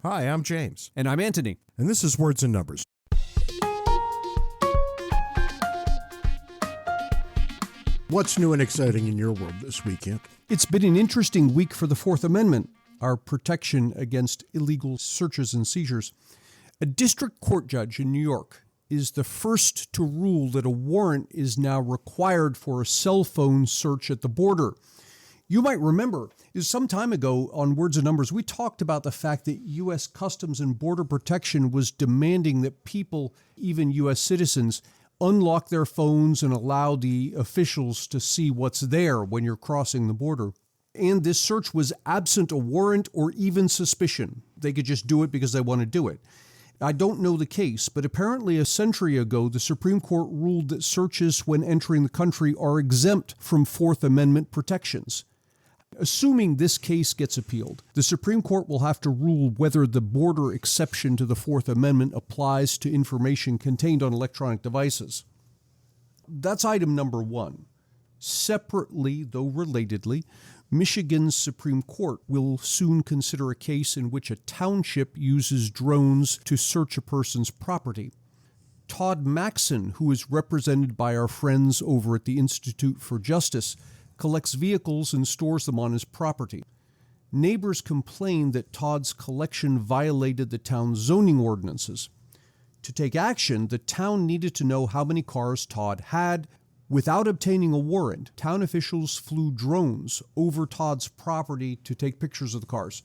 Hi, I'm James. And I'm Antony. And this is Words and Numbers. What's new and exciting in your world this weekend? It's been an interesting week for the Fourth Amendment, our protection against illegal searches and seizures. A district court judge in New York is the first to rule that a warrant is now required for a cell phone search at the border. You might remember, some time ago on Words and Numbers, we talked about the fact that U.S. Customs and Border Protection was demanding that people, even U.S. citizens, unlock their phones and allow the officials to see what's there when you're crossing the border. And this search was absent a warrant or even suspicion. They could just do it because they want to do it. I don't know the case, but apparently a century ago, the Supreme Court ruled that searches when entering the country are exempt from Fourth Amendment protections. Assuming this case gets appealed, the Supreme Court will have to rule whether the border exception to the Fourth Amendment applies to information contained on electronic devices. That's item number one. Separately, though relatedly, Michigan's Supreme Court will soon consider a case in which a township uses drones to search a person's property. Todd Maxson, who is represented by our friends over at the Institute for Justice, collects vehicles and stores them on his property. Neighbors complained that Todd's collection violated the town's zoning ordinances. To take action, the town needed to know how many cars Todd had. Without obtaining a warrant, town officials flew drones over Todd's property to take pictures of the cars.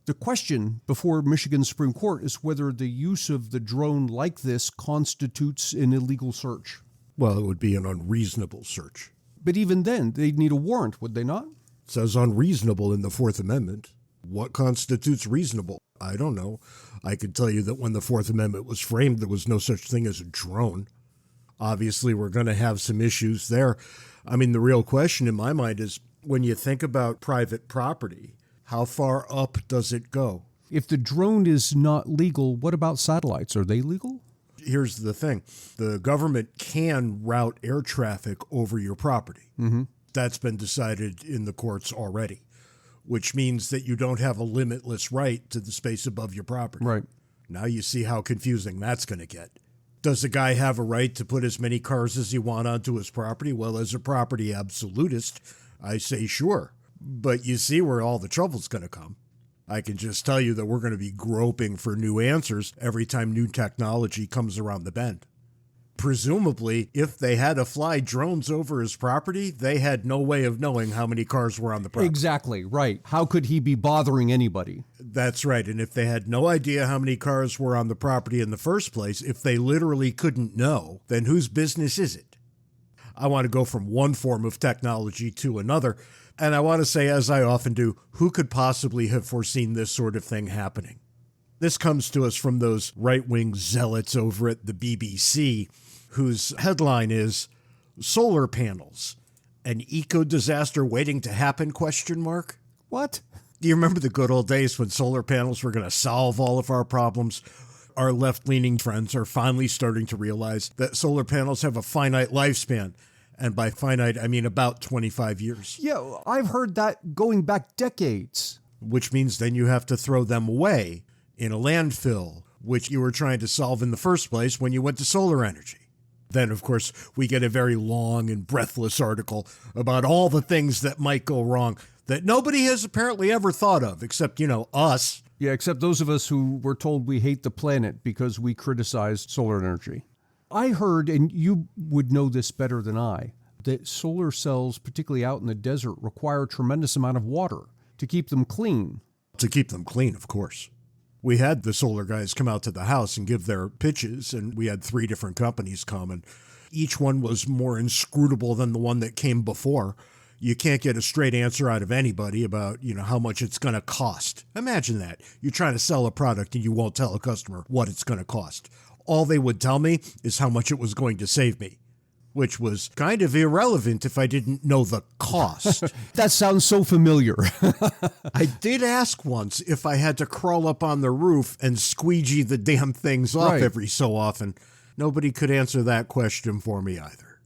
The question before Michigan's Supreme Court is whether the use of the drone like this constitutes an illegal search. Well, it would be an unreasonable search. But even then, they'd need a warrant, would they not? It says unreasonable in the Fourth Amendment. What constitutes reasonable? I don't know. I can tell you that when the Fourth Amendment was framed, there was no such thing as a drone. Obviously, we're going to have some issues there. I mean, the real question in my mind is, when you think about private property, how far up does it go? If the drone is not legal, what about satellites? Are they legal? Here's the thing. The government can route air traffic over your property. Mm-hmm. That's been decided in the courts already, which means that you don't have a limitless right to the space above your property. Right. Now you see how confusing that's going to get. Does a guy have a right to put as many cars as he wants onto his property? Well, as a property absolutist, I say sure. But you see where all the trouble's going to come. I can just tell you that we're going to be groping for new answers every time new technology comes around the bend. Presumably, if they had to fly drones over his property, they had no way of knowing how many cars were on the property. Exactly, right. How could he be bothering anybody? That's right. And if they had no idea how many cars were on the property in the first place, if they literally couldn't know, then whose business is it? I want to go from one form of technology to another. And I want to say, as I often do, who could possibly have foreseen this sort of thing happening? This comes to us from those right-wing zealots over at the BBC, whose headline is, "Solar Panels, an eco-disaster waiting to happen, ? What? Do you remember the good old days when solar panels were going to solve all of our problems? Our left-leaning friends are finally starting to realize that solar panels have a finite lifespan. And by finite, I mean about 25 years. Yeah, I've heard that going back decades. Which means then you have to throw them away in a landfill, which you were trying to solve in the first place when you went to solar energy. Then, of course, we get a very long and breathless article about all the things that might go wrong that nobody has apparently ever thought of, except, us. Yeah, except those of us who were told we hate the planet because we criticized solar energy. I heard, and you would know this better than I, that solar cells, particularly out in the desert, require a tremendous amount of water to keep them clean. To keep them clean, of course. We had the solar guys come out to the house and give their pitches, and we had 3 different companies come, and each one was more inscrutable than the one that came before. You can't get a straight answer out of anybody about, how much it's going to cost. Imagine that. You're trying to sell a product and you won't tell a customer what it's going to cost. All they would tell me is how much it was going to save me, which was kind of irrelevant if I didn't know the cost. That sounds so familiar. I did ask once if I had to crawl up on the roof and squeegee the damn things off every so often. Nobody could answer that question for me either.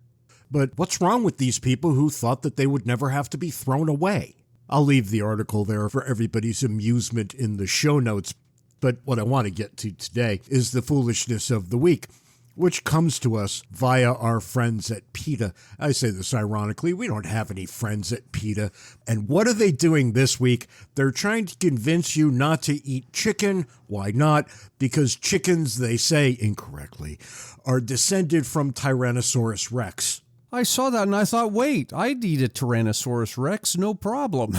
But what's wrong with these people who thought that they would never have to be thrown away? I'll leave the article there for everybody's amusement in the show notes. But what I want to get to today is the foolishness of the week, which comes to us via our friends at PETA. I say this ironically, we don't have any friends at PETA. And what are they doing this week? They're trying to convince you not to eat chicken. Why not? Because chickens, they say incorrectly, are descended from Tyrannosaurus rex. I saw that and I thought, wait, I'd eat a Tyrannosaurus Rex, no problem.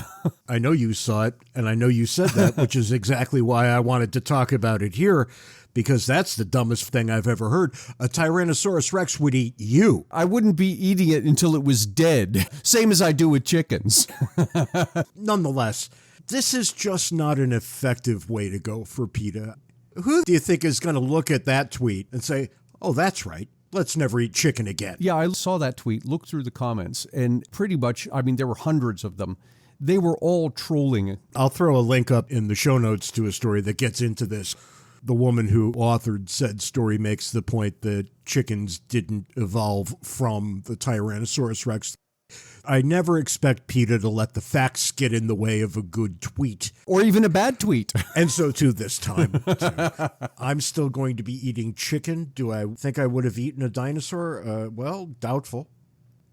I know you saw it, and I know you said that, which is exactly why I wanted to talk about it here, because that's the dumbest thing I've ever heard. A Tyrannosaurus Rex would eat you. I wouldn't be eating it until it was dead, same as I do with chickens. Nonetheless, this is just not an effective way to go for PETA. Who do you think is going to look at that tweet and say, oh, that's right, let's never eat chicken again? Yeah, I saw that tweet, looked through the comments, and pretty much, I mean, there were hundreds of them. They were all trolling. I'll throw a link up in the show notes to a story that gets into this. The woman who authored said story makes the point that chickens didn't evolve from the Tyrannosaurus Rex. I never expect PETA to let the facts get in the way of a good tweet. Or even a bad tweet. And so too this time. I'm still going to be eating chicken. Do I think I would have eaten a dinosaur? Well, doubtful.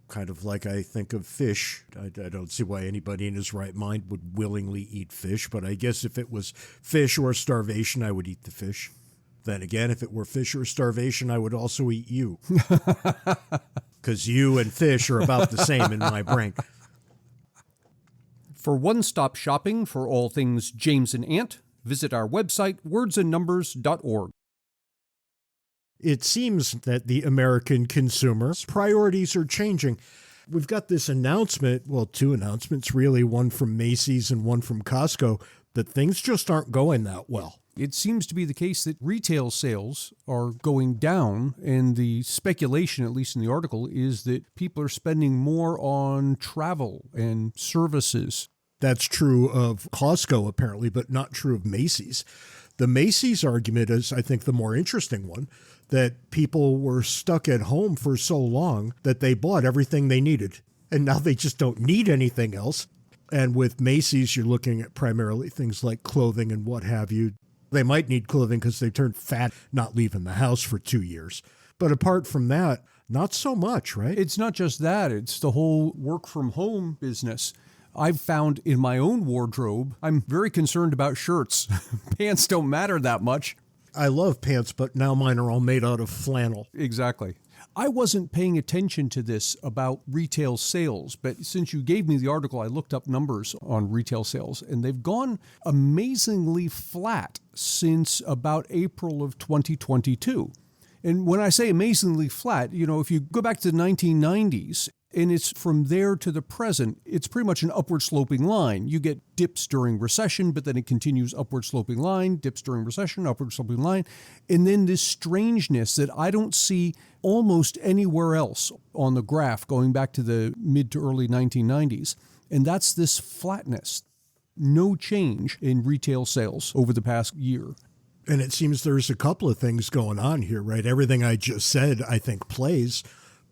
Kind of like I think of fish. I don't see why anybody in his right mind would willingly eat fish, but I guess if it was fish or starvation, I would eat the fish. Then again, if it were fish or starvation, I would also eat you. Because you and fish are about the same in my brain. For one-stop shopping for all things James and Ant, visit our website, wordsandnumbers.org. It seems that the American consumer's priorities are changing. We've got this announcement, well, two announcements really, one from Macy's and one from Costco, that things just aren't going that well. It seems to be the case that retail sales are going down, and the speculation, at least in the article, is that people are spending more on travel and services. That's true of Costco, apparently, but not true of Macy's. The Macy's argument is, I think, the more interesting one, that people were stuck at home for so long that they bought everything they needed, and now they just don't need anything else. And with Macy's, you're looking at primarily things like clothing and what have you. They might need clothing because they turned fat not leaving the house for 2 years. But apart from that, not so much, right? It's not just that. It's the whole work from home business. I've found in my own wardrobe, I'm very concerned about shirts. Pants don't matter that much. I love pants, but now mine are all made out of flannel. Exactly. I wasn't paying attention to this about retail sales, but since you gave me the article, I looked up numbers on retail sales, and they've gone amazingly flat since about April of 2022. And when I say amazingly flat, if you go back to the 1990s, and it's from there to the present, it's pretty much an upward sloping line. You get dips during recession, but then it continues upward sloping line, dips during recession, upward sloping line. And then this strangeness that I don't see almost anywhere else on the graph going back to the mid to early 1990s. And that's this flatness. No change in retail sales over the past year. And it seems there's a couple of things going on here, right? Everything I just said, I think, plays.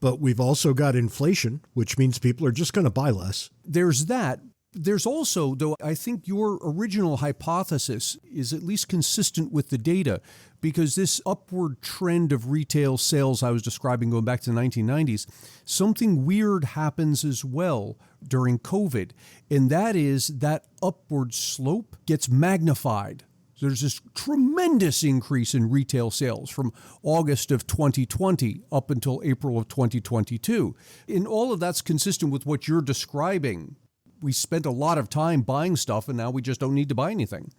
But we've also got inflation, which means people are just going to buy less. There's that. There's also, though, I think your original hypothesis is at least consistent with the data, because this upward trend of retail sales I was describing going back to the 1990s, something weird happens as well during COVID, and that is that upward slope gets magnified. So there's this tremendous increase in retail sales from August of 2020 up until April of 2022. And all of that's consistent with what you're describing. We spent a lot of time buying stuff, and now we just don't need to buy anything.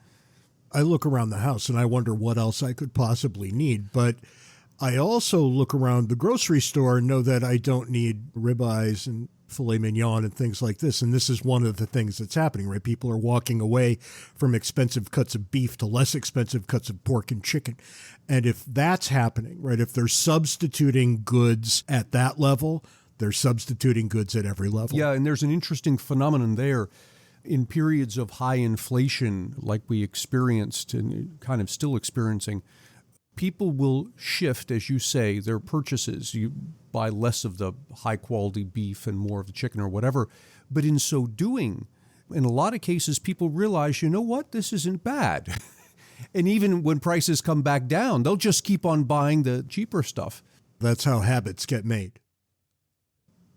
I look around the house and I wonder what else I could possibly need. But I also look around the grocery store and know that I don't need ribeyes and filet mignon and things like this. And this is one of the things that's happening, right? People are walking away from expensive cuts of beef to less expensive cuts of pork and chicken. And if that's happening, right, if they're substituting goods at that level, they're substituting goods at every level. Yeah, and there's an interesting phenomenon there. In periods of high inflation like we experienced and kind of still experiencing, people will shift, as you say, their purchases. You buy less of the high-quality beef and more of the chicken or whatever. But in so doing, in a lot of cases, people realize, you know what, this isn't bad. And even when prices come back down, they'll just keep on buying the cheaper stuff. That's how habits get made.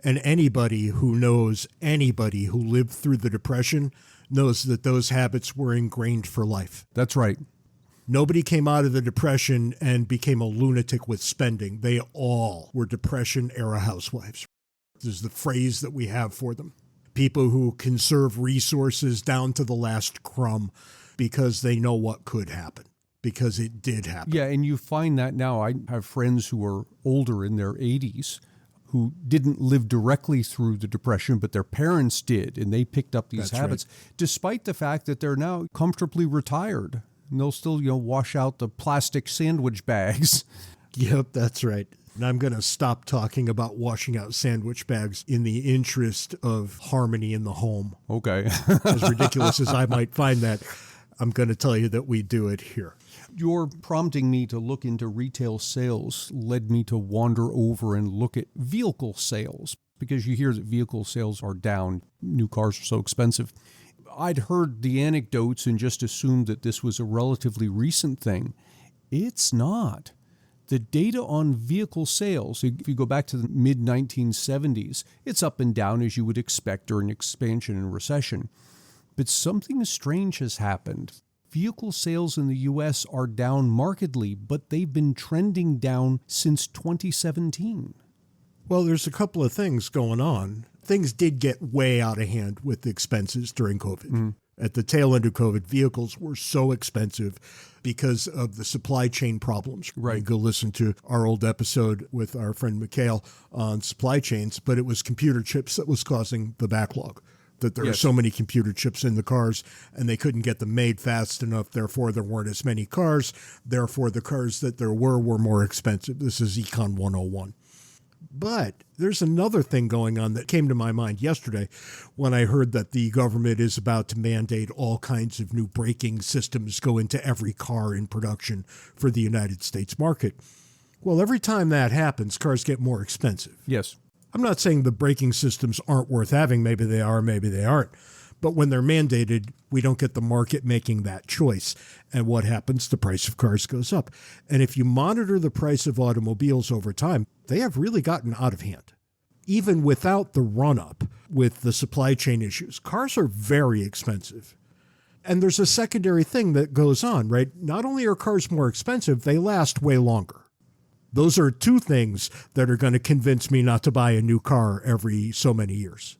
And anybody who lived through the Depression knows that those habits were ingrained for life. That's right. Nobody came out of the Depression and became a lunatic with spending. They all were Depression-era housewives. This is the phrase that we have for them. People who conserve resources down to the last crumb because they know what could happen, because it did happen. Yeah, and you find that now. I have friends who are older, in their 80s, who didn't live directly through the Depression, but their parents did, and they picked up these habits, despite the fact that they're now comfortably retired. And they'll still, wash out the plastic sandwich bags. Yep, that's right. And I'm going to stop talking about washing out sandwich bags in the interest of harmony in the home. Okay. As ridiculous as I might find that, I'm going to tell you that we do it here. Your prompting me to look into retail sales led me to wander over and look at vehicle sales, because you hear that vehicle sales are down. New cars are so expensive. I'd heard the anecdotes and just assumed that this was a relatively recent thing. It's not. The data on vehicle sales, if you go back to the mid-1970s, it's up and down as you would expect during expansion and recession. But something strange has happened. Vehicle sales in the U.S. are down markedly, but they've been trending down since 2017. Well, there's a couple of things going on. Things did get way out of hand with the expenses during COVID. Mm. At the tail end of COVID, vehicles were so expensive because of the supply chain problems. Right. You go listen to our old episode with our friend Mikhail on supply chains, but it was computer chips that was causing the backlog. That there are so many computer chips in the cars and they couldn't get them made fast enough. Therefore, there weren't as many cars. Therefore, the cars that there were more expensive. This is Econ 101. But there's another thing going on that came to my mind yesterday when I heard that the government is about to mandate all kinds of new braking systems go into every car in production for the United States market. Well, every time that happens, cars get more expensive. Yes. I'm not saying the braking systems aren't worth having. Maybe they are, maybe they aren't. But when they're mandated, we don't get the market making that choice. And what happens? The price of cars goes up. And if you monitor the price of automobiles over time, they have really gotten out of hand. Even without the run-up with the supply chain issues, cars are very expensive. And there's a secondary thing that goes on, right? Not only are cars more expensive, they last way longer. Those are two things that are going to convince me not to buy a new car every so many years.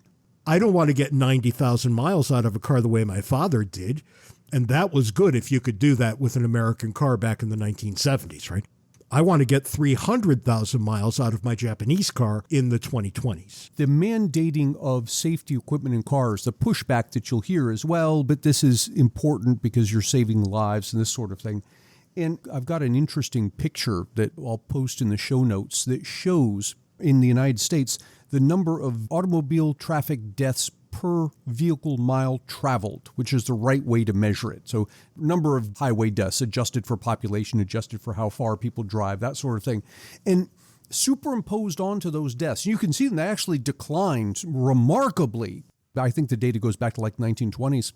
I don't want to get 90,000 miles out of a car the way my father did. And that was good if you could do that with an American car back in the 1970s, right? I want to get 300,000 miles out of my Japanese car in the 2020s. The mandating of safety equipment in cars, the pushback that you'll hear as well, but this is important because you're saving lives and this sort of thing. And I've got an interesting picture that I'll post in the show notes that shows in the United States the number of automobile traffic deaths per vehicle mile traveled, which is the right way to measure it. So number of highway deaths adjusted for population, adjusted for how far people drive, that sort of thing. And superimposed onto those deaths, you can see them, they actually declined remarkably. I think the data goes back to like 1920s.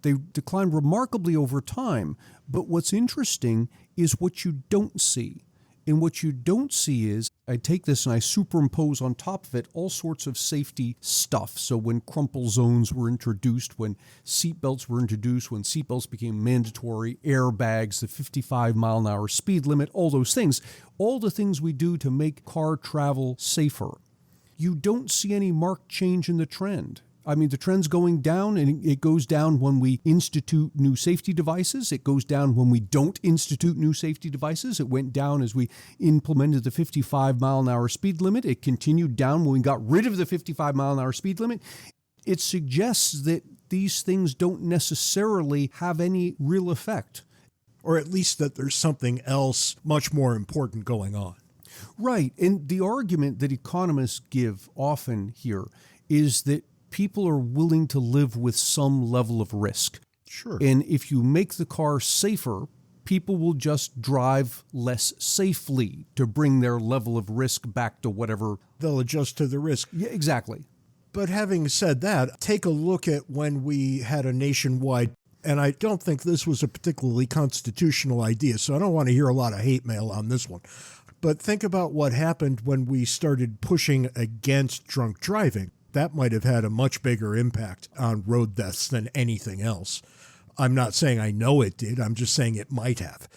They decline remarkably over time. But what's interesting is what you don't see. And what you don't see is, I take this and I superimpose on top of it all sorts of safety stuff. So when crumple zones were introduced, when seatbelts were introduced, when seatbelts became mandatory, airbags, the 55-mile-an-hour speed limit, all those things, all the things we do to make car travel safer, you don't see any marked change in the trend. I mean, the trend's going down, and it goes down when we institute new safety devices. It goes down when we don't institute new safety devices. It went down as we implemented the 55-mile-an-hour speed limit. It continued down when we got rid of the 55-mile-an-hour speed limit. It suggests that these things don't necessarily have any real effect. Or at least that there's something else much more important going on. Right. And the argument that economists give often here is that people are willing to live with some level of risk. Sure. And if you make the car safer, people will just drive less safely to bring their level of risk back to whatever. They'll adjust to the risk. Yeah, exactly. But having said that, take a look at when we had a nationwide And I don't think this was a particularly constitutional idea, so I don't want to hear a lot of hate mail on this one. But think about what happened when we started pushing against drunk driving. That might have had a much bigger impact on road deaths than anything else. I'm not saying I know it did. I'm just saying it might have.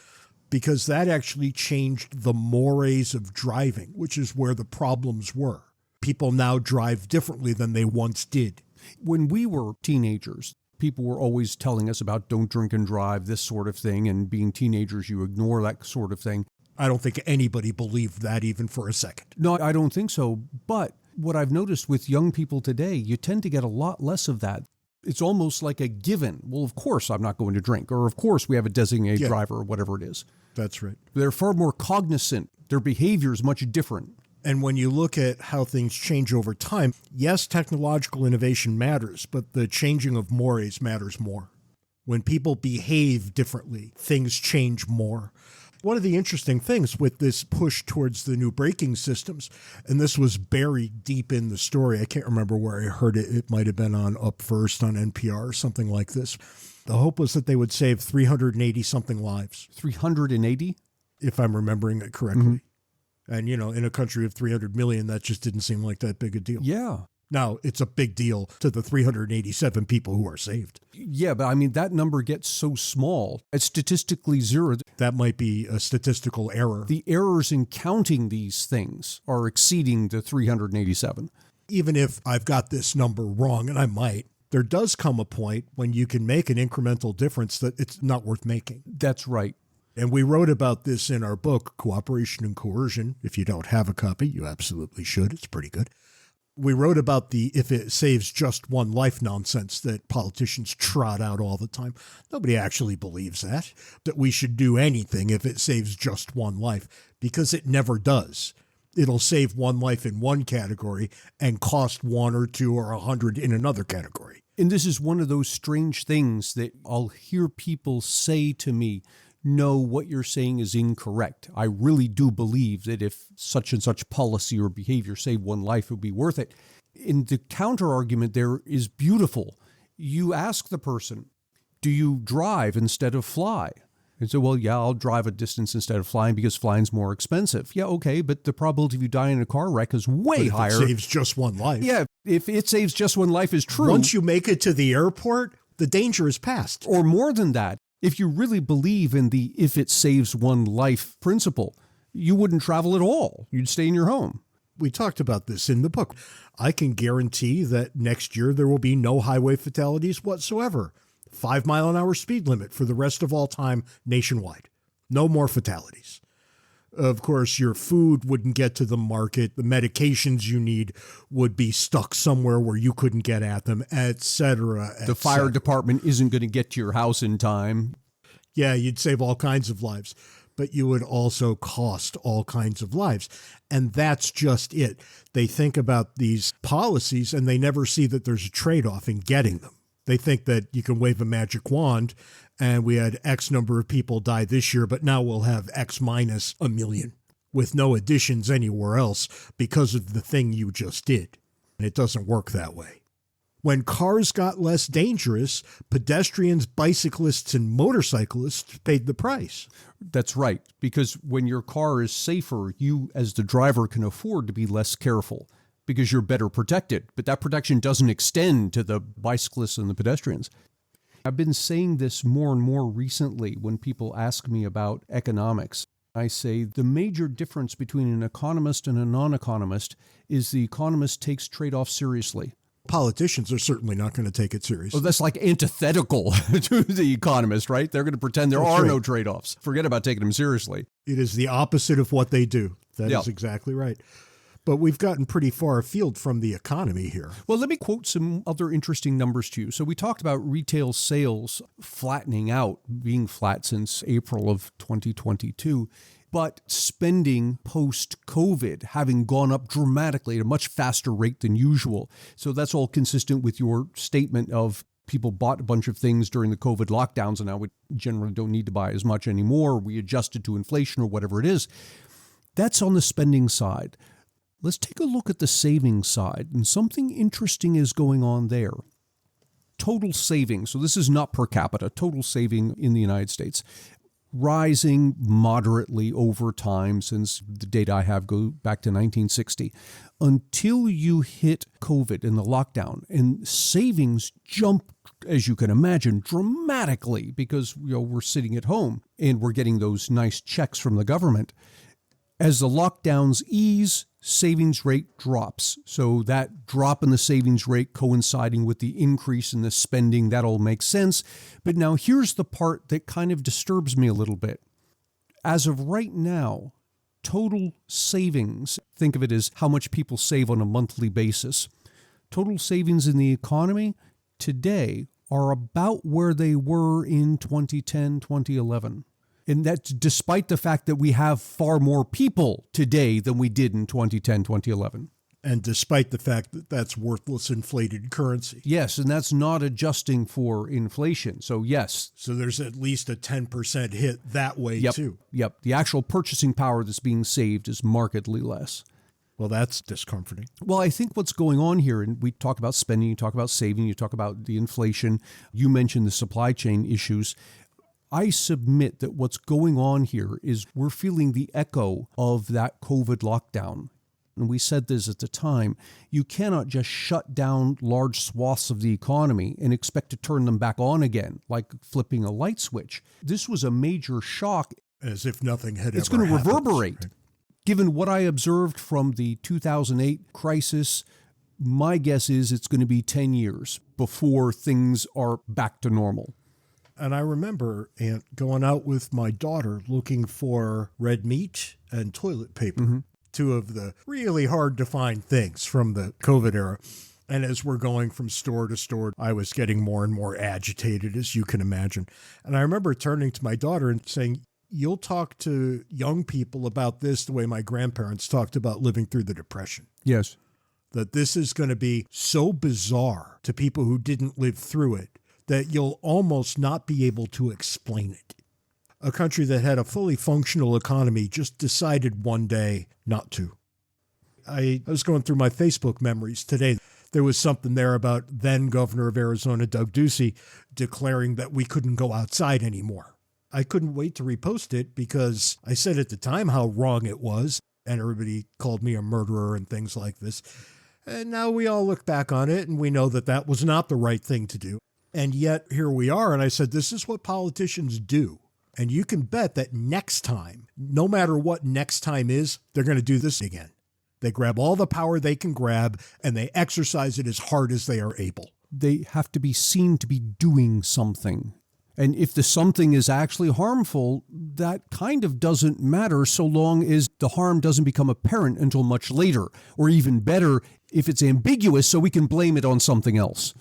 Because that actually changed the mores of driving, which is where the problems were. People now drive differently than they once did. When we were teenagers, people were always telling us about don't drink and drive, this sort of thing, and being teenagers, you ignore that sort of thing. I don't think anybody believed that even for a second. No, I don't think so. But what I've noticed with young people today, you tend to get a lot less of that. It's almost like a given. Well, of course I'm not going to drink, or of course we have a designated driver, or whatever it is. That's right. They're far more cognizant. Their behavior is much different. And when you look at how things change over time, yes, technological innovation matters, but the changing of mores matters more. When people behave differently, things change more. One of the interesting things with this push towards the new braking systems, and this was buried deep in the story, I can't remember where I heard it. It might have been on Up First on NPR or something like this. The hope was that they would save 380-something lives. 380? If I'm remembering it correctly. Mm-hmm. And, you know, in a country of 300 million, that just didn't seem like that big a deal. Yeah. Now, it's a big deal to the 387 people who are saved. Yeah, but I mean, that number gets so small. It's statistically zero. That might be a statistical error. The errors in counting these things are exceeding the 387. Even if I've got this number wrong, and I might, there does come a point when you can make an incremental difference that it's not worth making. That's right. And we wrote about this in our book, Cooperation and Coercion. If you don't have a copy, you absolutely should. It's pretty good. We wrote about the if it saves just one life nonsense that politicians trot out all the time. Nobody actually believes that we should do anything if it saves just one life, because it never does. It'll save one life in one category and cost 1 or 2 or 100 in another category. And this is one of those strange things that I'll hear people say to me, no, what you're saying is incorrect. I really do believe that if such and such policy or behavior saved one life, it would be worth it. In the counter argument there is beautiful. You ask the person, do you drive instead of fly? And so, well, yeah, I'll drive a distance instead of flying because flying's more expensive. Yeah, okay, but the probability of you dying in a car wreck is way higher. It saves just one life. Yeah, if it saves just one life is true. Once you make it to the airport, the danger is past. Or more than that. If you really believe in the if it saves one life principle, you wouldn't travel at all. You'd stay in your home. We talked about this in the book. I can guarantee that next year there will be no highway fatalities whatsoever. 5-mile-an-hour speed limit for the rest of all time nationwide. No more fatalities. Of course, your food wouldn't get to the market. The medications you need would be stuck somewhere where you couldn't get at them, etc. The fire department isn't going to get to your house in time. Yeah, you'd save all kinds of lives, but you would also cost all kinds of lives. And that's just it. They think about these policies and they never see that there's a trade-off in getting them. They think that you can wave a magic wand and we had X number of people die this year, but now we'll have X minus a million with no additions anywhere else because of the thing you just did. And it doesn't work that way. When cars got less dangerous, pedestrians, bicyclists, and motorcyclists paid the price. That's right, because when your car is safer, you as the driver can afford to be less careful because you're better protected. But that protection doesn't extend to the bicyclists and the pedestrians. I've been saying this more and more recently when people ask me about economics. I say the major difference between an economist and a non-economist is the economist takes trade-offs seriously. Politicians are certainly not going to take it seriously. Well, that's like antithetical to the economist, right? They're going to pretend there are no trade-offs. Forget about taking them seriously. It is the opposite of what they do. That is exactly right. But we've gotten pretty far afield from the economy here. Well, let me quote some other interesting numbers to you. So we talked about retail sales flattening out, being flat since April of 2022, but spending post-COVID having gone up dramatically at a much faster rate than usual. So that's all consistent with your statement of people bought a bunch of things during the COVID lockdowns and now we generally don't need to buy as much anymore. We adjusted to inflation or whatever it is. That's on the spending side. Let's take a look at the savings side, and something interesting is going on there. total savings, so this is not per capita, total saving in the United States, rising moderately over time since the data I have go back to 1960, until you hit COVID and the lockdown, and savings jump, as you can imagine, dramatically because we're sitting at home and we're getting those nice checks from the government. As the lockdowns ease, savings rate drops. So that drop in the savings rate coinciding with the increase in the spending, that all makes sense. But now here's the part that kind of disturbs me a little bit. As of right now, total savings, think of it as how much people save on a monthly basis. Total savings in the economy today are about where they were in 2010, 2011. And that's despite the fact that we have far more people today than we did in 2010, 2011. And despite the fact that that's worthless inflated currency. Yes, and that's not adjusting for inflation. So yes. So there's at least a 10% hit that way too. Yep. The actual purchasing power that's being saved is markedly less. Well, that's discomforting. Well, I think what's going on here, and we talk about spending, you talk about saving, you talk about the inflation, you mentioned the supply chain issues. I submit that what's going on here is we're feeling the echo of that COVID lockdown. And we said this at the time, you cannot just shut down large swaths of the economy and expect to turn them back on again, like flipping a light switch. This was a major shock. As if nothing had It's ever going to happened. reverberate. Right? Given what I observed from the 2008 crisis, my guess is it's going to be 10 years before things are back to normal. And I remember going out with my daughter looking for red meat and toilet paper, two of the really hard to find things from the COVID era. And as we're going from store to store, I was getting more and more agitated, as you can imagine. And I remember turning to my daughter and saying, "You'll talk to young people about this the way my grandparents talked about living through the Depression." Yes. That this is going to be so bizarre to people who didn't live through it that you'll almost not be able to explain it. A country that had a fully functional economy just decided one day not to. I was going through my Facebook memories today. There was something there about then Governor of Arizona, Doug Ducey, declaring that we couldn't go outside anymore. I couldn't wait to repost it because I said at the time how wrong it was, and everybody called me a murderer and things like this. And now we all look back on it and we know that that was not the right thing to do. And yet here we are. And I said, this is what politicians do. And you can bet that next time, no matter what next time is, they're going to do this again. They grab all the power they can grab and they exercise it as hard as they are able. They have to be seen to be doing something. And if the something is actually harmful, that kind of doesn't matter so long as the harm doesn't become apparent until much later. Or even better, if it's ambiguous so we can blame it on something else.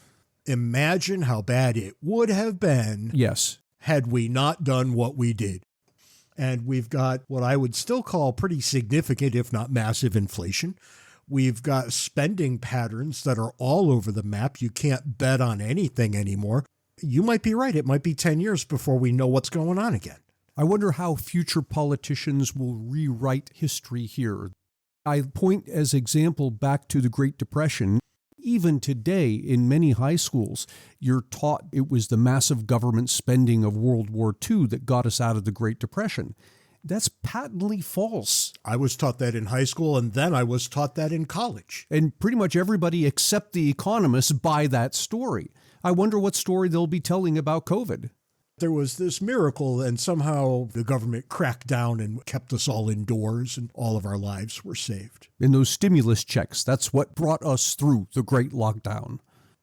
Imagine how bad it would have been had we not done what we did. And we've got what I would still call pretty significant, if not massive, inflation. We've got spending patterns that are all over the map. You can't bet on anything anymore. You might be right. It might be 10 years before we know what's going on again. I wonder how future politicians will rewrite history here. I point as example back to the Great Depression. Even today, in many high schools, you're taught it was the massive government spending of World War II that got us out of the Great Depression. That's patently false. I was taught that in high school, and then I was taught that in college. And pretty much everybody except the economists buy that story. I wonder what story they'll be telling about COVID. There was this miracle, and somehow the government cracked down and kept us all indoors, and all of our lives were saved. And those stimulus checks, that's what brought us through the great lockdown.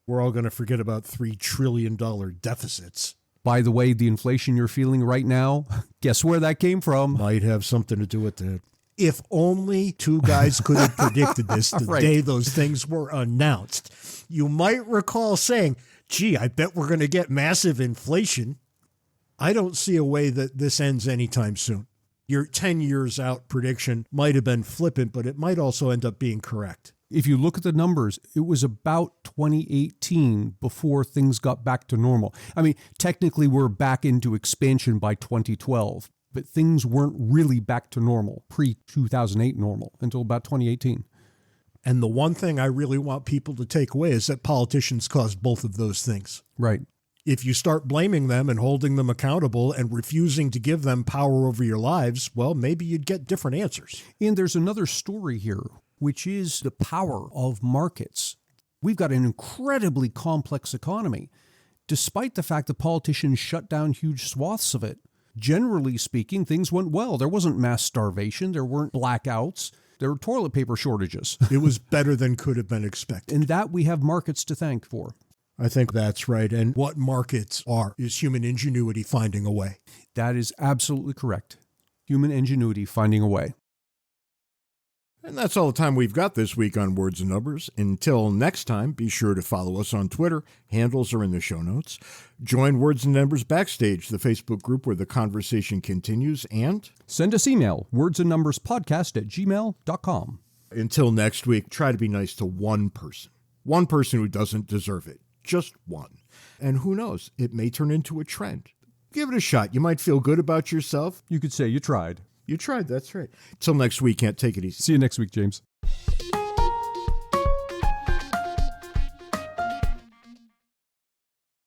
We're all going to forget about $3 trillion deficits. By the way, the inflation you're feeling right now, guess where that came from? Might have something to do with that. If only two guys could have predicted this the day those things were announced. You might recall saying, gee, I bet we're going to get massive inflation. I don't see a way that this ends anytime soon. Your 10 years out prediction might have been flippant, but it might also end up being correct. If you look at the numbers, it was about 2018 before things got back to normal. I mean, technically we're back into expansion by 2012, but things weren't really back to normal, pre-2008 normal, until about 2018. And the one thing I really want people to take away is that politicians caused both of those things. Right. If you start blaming them and holding them accountable and refusing to give them power over your lives, well, maybe you'd get different answers. And there's another story here, which is the power of markets. We've got an incredibly complex economy. Despite the fact that politicians shut down huge swaths of it, generally speaking, things went well. There wasn't mass starvation. There weren't blackouts. There were toilet paper shortages. It was better than could have been expected. And that we have markets to thank for. I think that's right. And what markets are is human ingenuity finding a way. That is absolutely correct. Human ingenuity finding a way. And that's all the time we've got this week on Words and Numbers. Until next time, be sure to follow us on Twitter. Handles are in the show notes. Join Words and Numbers Backstage, the Facebook group where the conversation continues. And send us email, wordsandnumberspodcast@gmail.com. Until next week, try to be nice to one person who doesn't deserve it. Just one. And who knows, it may turn into a trend. Give it a shot. You might feel good about yourself. You could say you tried. You tried, that's right. Till next week, can't take it easy. See you next week, James.